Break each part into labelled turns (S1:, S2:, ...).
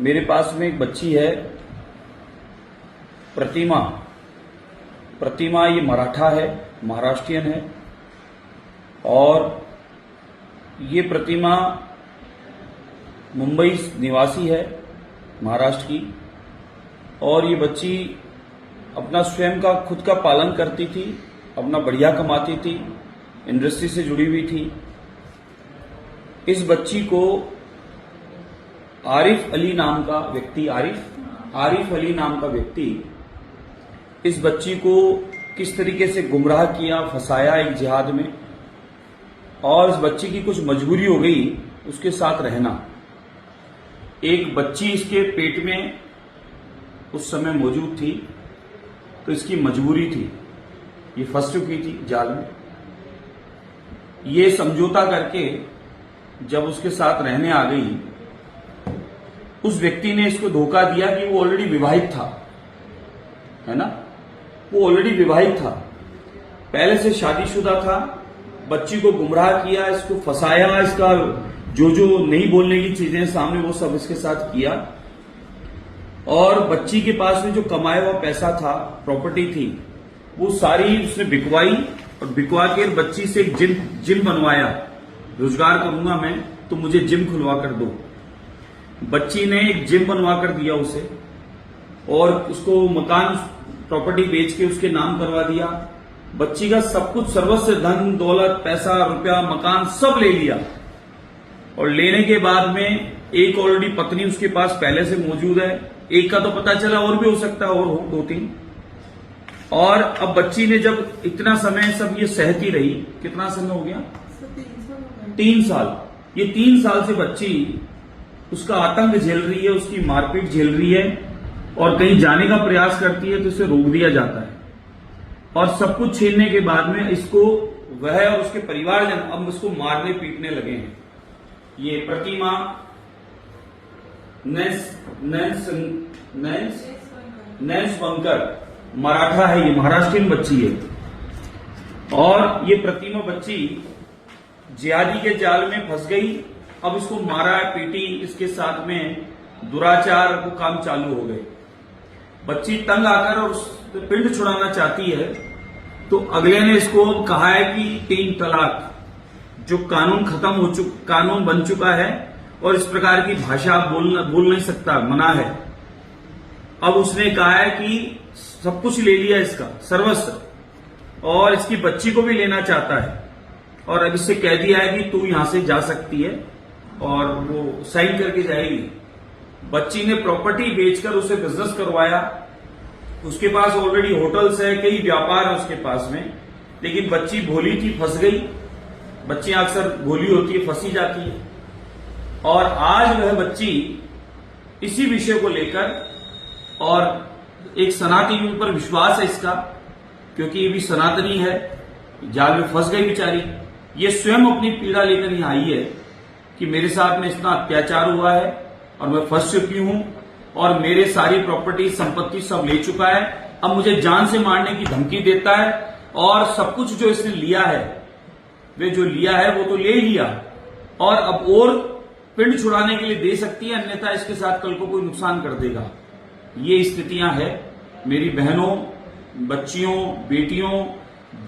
S1: मेरे पास में एक बच्ची है प्रतिमा। प्रतिमा ये मराठा है, महाराष्ट्रियन है और ये प्रतिमा मुंबई निवासी है, महाराष्ट्र की। और ये बच्ची अपना स्वयं का खुद का पालन करती थी, अपना बढ़िया कमाती थी, इंडस्ट्री से जुड़ी हुई थी। इस बच्ची को आरिफ अली नाम का व्यक्ति इस बच्ची को किस तरीके से गुमराह किया, फंसाया एक जिहाद में। और इस बच्ची की कुछ मजबूरी हो गई उसके साथ रहना। एक बच्ची इसके पेट में उस समय मौजूद थी, तो इसकी मजबूरी थी, ये फंस चुकी थी जाल में। ये समझौता करके जब उसके साथ रहने आ गई, उस व्यक्ति ने इसको धोखा दिया कि वो ऑलरेडी विवाहित था, है ना, वो ऑलरेडी विवाहित था, पहले से शादीशुदा था। बच्ची को गुमराह किया, इसको फंसाया, इसका जो नहीं बोलने की चीजें सामने वो सब इसके साथ किया। और बच्ची के पास में जो कमाया हुआ पैसा था, प्रॉपर्टी थी, वो सारी उसने बिकवाई और बिकवा के बच्ची से एक जिम बनवाया। रोजगार करूंगा मैं तो मुझे जिम खुलवा कर दो। बच्ची ने एक जिम बनवा कर दिया उसे और उसको मकान प्रॉपर्टी बेच के उसके नाम करवा दिया। बच्ची का सब कुछ, सर्वस्व धन दौलत, पैसा, रुपया, मकान सब ले लिया। और लेने के बाद में एक ऑलरेडी पत्नी उसके पास पहले से मौजूद है, एक का तो पता चला और भी हो सकता है, और हो 2-3। और अब बच्ची ने जब इतना समय सब ये सहती रही, कितना समय हो गया, 3 साल। ये 3 साल से बच्ची उसका आतंक झेल रही है, उसकी मारपीट झेल रही है और कहीं जाने का प्रयास करती है तो इसे रोक दिया जाता है। और सब कुछ छीनने के बाद में इसको वह और उसके परिवारजन अब उसको मारने पीटने लगे हैं। ये प्रतिमा नेंसवंकर मराठा है, ये महाराष्ट्रियन बच्ची है। और ये प्रतिमा बच्ची जिहादी के जाल में फंस गई। अब इसको मारा पीटी, इसके साथ में दुराचार वो काम चालू हो गए। बच्ची तंग आकर और पिंड छुड़ाना चाहती है, तो अगले ने इसको कहा है कि 3 तलाक, जो कानून खत्म हो कानून बन चुका है और इस प्रकार की भाषा बोल नहीं सकता, मना है। अब उसने कहा है कि सब कुछ ले लिया इसका, सर्वस्व, और इसकी बच्ची को भी लेना चाहता है। और अब इससे कह दिया है कि तू यहां से जा सकती है, और वो साइन करके जाएगी। बच्ची ने प्रॉपर्टी बेचकर उसे बिजनेस करवाया। उसके पास ऑलरेडी होटल्स है, कई व्यापार है उसके पास में, लेकिन बच्ची भोली थी, फंस गई। बच्चियां अक्सर भोली होती है, फंसी जाती है। और आज वह बच्ची इसी विषय को लेकर, और एक सनातनी पर विश्वास है इसका, क्योंकि ये भी सनातनी है, जाल में फंस गई बेचारी। ये स्वयं अपनी पीड़ा लेकर यहां आई है कि मेरे साथ में इतना अत्याचार हुआ है और मैं फंस चुकी हूं और मेरे सारी प्रॉपर्टी संपत्ति सब ले चुका है। अब मुझे जान से मारने की धमकी देता है और सब कुछ जो इसने लिया है, वे जो लिया है वो तो ले लिया, और अब और पिंड छुड़ाने के लिए दे सकती है, अन्यथा इसके साथ कल को कोई नुकसान कर देगा। ये स्थितियां है। मेरी बहनों, बच्चियों, बेटियों,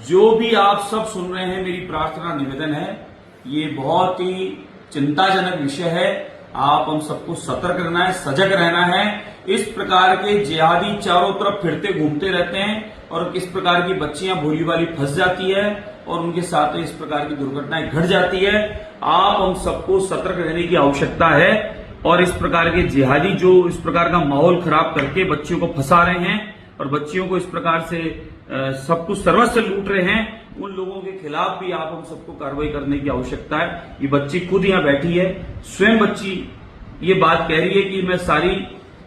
S1: जो भी आप सब सुन रहे हैं, मेरी प्रार्थना निवेदन है, ये बहुत ही चिंताजनक विषय है। आप हम सबको सतर्क रहना है, सजग रहना है। इस प्रकार के जिहादी चारों तरफ फिरते घूमते रहते हैं और इस प्रकार की बच्चियां भोली वाली फंस जाती है और उनके साथ इस प्रकार की दुर्घटनाएं घट जाती है। आप हम सबको सतर्क रहने की आवश्यकता है। और इस प्रकार के जिहादी जो इस प्रकार का माहौल खराब करके बच्चियों को फंसा रहे हैं और बच्चियों को इस प्रकार से सब कुछ सर्वस्व लूट रहे हैं, उन लोगों के खिलाफ भी आप हम सबको कार्रवाई करने की आवश्यकता है। ये बच्ची खुद यहाँ बैठी है, स्वयं बच्ची ये बात कह रही है कि मैं सारी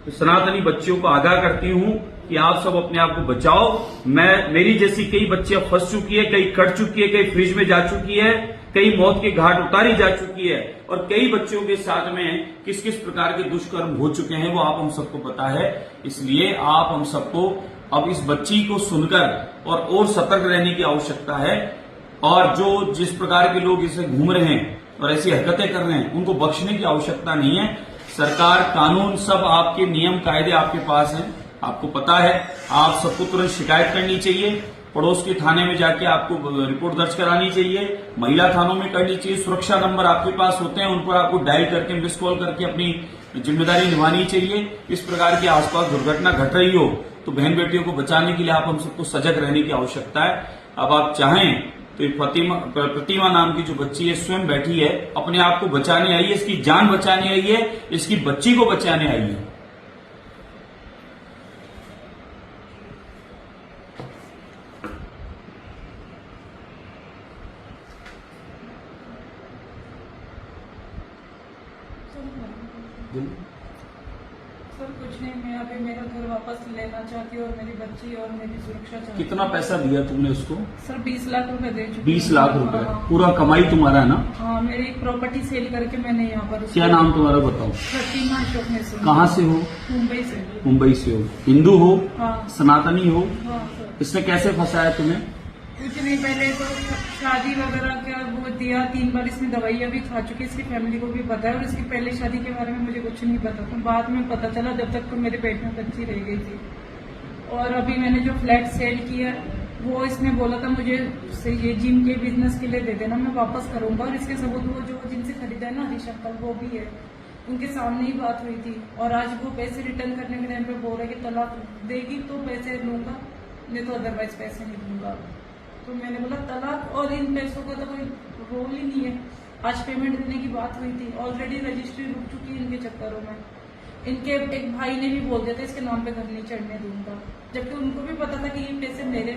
S1: सनातनी बच्चियों को आगाह करती हूँ कि आप सब अपने आप को बचाओ। मेरी जैसी कई बच्चियां फंस चुकी है, कई कट चुकी है, कई फ्रिज में जा चुकी है, कई मौत के घाट उतारी जा चुकी है, और कई बच्चों के साथ में किस किस प्रकार के दुष्कर्म हो चुके हैं वो आप हम सबको पता है। इसलिए आप हम सबको अब इस बच्ची को सुनकर और सतर्क रहने की आवश्यकता है। और जो जिस प्रकार के लोग इसे घूम रहे हैं और ऐसी हरकतें कर रहे हैं, उनको बख्शने की आवश्यकता नहीं है। सरकार, कानून, सब आपके नियम कायदे आपके पास हैं, आपको पता है। आप सबको तुरंत शिकायत करनी चाहिए, पड़ोस के थाने में जाके आपको रिपोर्ट दर्ज करानी चाहिए, महिला थानों में करनी चाहिए। सुरक्षा नंबर आपके पास होते हैं, उन पर आपको डायल करके, मिस कॉल करके अपनी जिम्मेदारी निभानी चाहिए। इस प्रकार की आसपास दुर्घटना घट रही हो तो बहन बेटियों को बचाने के लिए आप हम सबको सजग रहने की आवश्यकता है। अब आप चाहें तो ये प्रतिमा नाम की जो बच्ची है स्वयं बैठी है, अपने आप को बचाने आई है, इसकी जान बचाने आई है, इसकी बच्ची को बचाने आई है।
S2: सर कुछ नहीं, मैं अभी मेरा घर वापस लेना चाहती हूँ और मेरी बच्ची और मेरी सुरक्षा चाहती हूँ।
S1: कितना पैसा दिया तुमने उसको?
S2: सर 20 लाख रुपए दे चुकी हूँ।
S1: 20 लाख रुपए?
S2: हाँ।
S1: पूरा कमाई तुम्हारा है ना?
S2: हाँ, मेरी प्रॉपर्टी सेल करके मैंने यहाँ पर।
S1: क्या नाम तुम्हारा बताओ?
S2: प्रतिमा अशोक मिश्रा।
S1: कहाँ से हो?
S2: मुंबई से।
S1: मुंबई से हो? हिंदू हो?
S2: हाँ।
S1: सनातनी हो?
S2: हाँ सर।
S1: इसने कैसे फंसाया तुम्हें?
S2: कुछ नहीं, पहले तो शादी वगैरह का वो दिया, 3 बार इसने दवाइयाँ भी खा चुकी, इसकी फैमिली को भी पता है। और इसकी पहले शादी के बारे में मुझे कुछ नहीं पता था, बाद में पता चला, जब तक तो मेरे पेट में बच्ची रह गई थी। और अभी मैंने जो फ्लैट सेल किया वो इसने बोला था मुझे ये जिम के बिजनेस के लिए दे देना, मैं वापस करूंगा। और इसके सबूत वो जो जिनसे खरीदा है ना हरीश अंकल, वो भी है, उनके सामने ही बात हुई थी। और आज वो पैसे रिटर्न करने के टाइम पे बोल रहा है कि तलाक देगी तो पैसे लूंगा, नहीं तो अदरवाइज पैसे नहीं लूंगा। तो मैंने बोला तलाक और इन पैसों का तो कोई रोल ही नहीं है। आज पेमेंट देने की बात हुई थी, ऑलरेडी रजिस्ट्री रुक चुकी है इनके चक्करों में। इनके एक भाई ने भी बोल दिया था इसके नाम पे घर नहीं चढ़ने दूंगा, जबकि उनको भी पता था कि ये पैसे मेरे